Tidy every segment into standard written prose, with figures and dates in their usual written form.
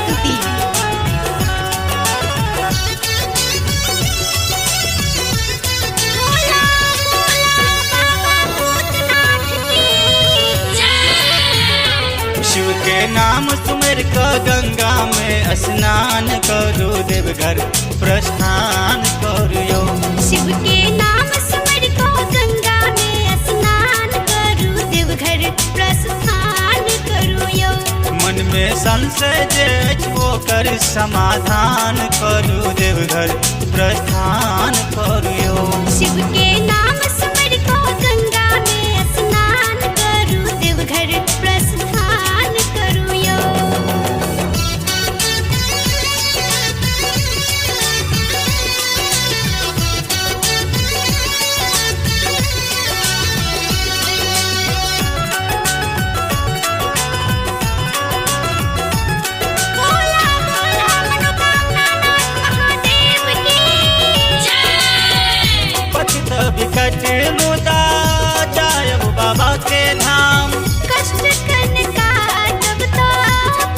प्रस्तुति। शिव के नाम सुमिर क गंगा में स्नान करो, देवघर प्रस्थान करो। शिव के नाम सुमिर को गंगा में स्नान करू, देवघर प्रस्थान करू यो। मन में संशय जे वो कर समाधान करू, देवघर प्रस्थान करो। शिव के नाम सुमिर को गंगा में स्नान करू, देवघर प्रस्थान करू यो। विकट मुदा जायब बाबा के धाम, कष्ट कन काटब तो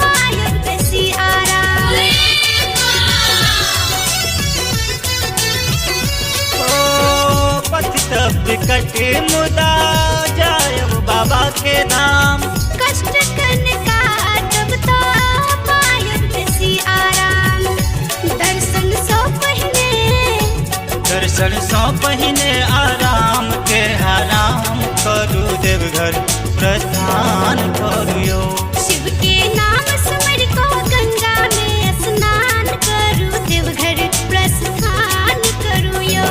पायब बेसी आराम। ओ पतित विकट मुदा जायब बाबा के धाम, कष्ट कन काटब तो पायब बेसी आराम। दर्शन सौ पहिने आराम के आराम करू, देवघर प्रस्थान करू। शिव के नाम सुमिर को गंगा में स्नान करू, देवघर प्रस्थान करू यो।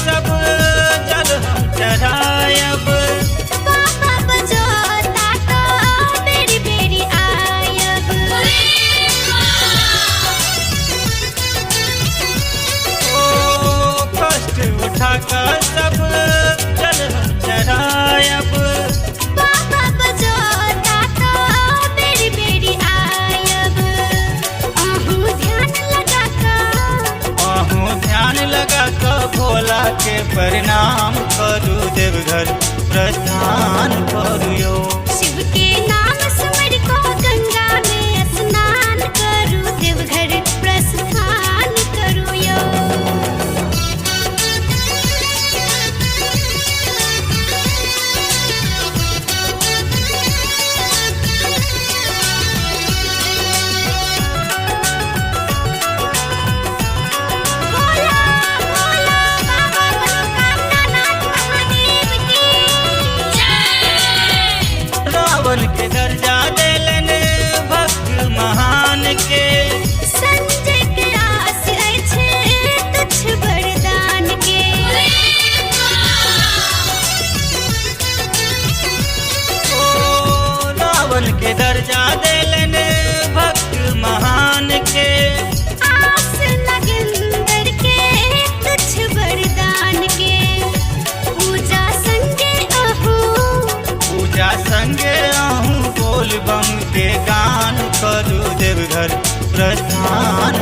सब जल हम चढ़ायब, बाबा बजोता तो बेरी बेरी आयब। ध्यान लगा कर भोला के प्रणाम करू, देवघर प्रस्थान करू। शिव के नाम सुमिर को गंगा में स्नान करू, देवघर प्रस्थान करू यो। रावण के दर्जा देलने भक्त महान के, संजय के आस अछि तुच्छ वरदान के। ओ रावण के दर्जा देलने भक्त महान के, आस नगेंदर के तुच्छ वरदान के। पूजा संगे आहूँ बोल बम के गान करू, देवघर प्रस्थान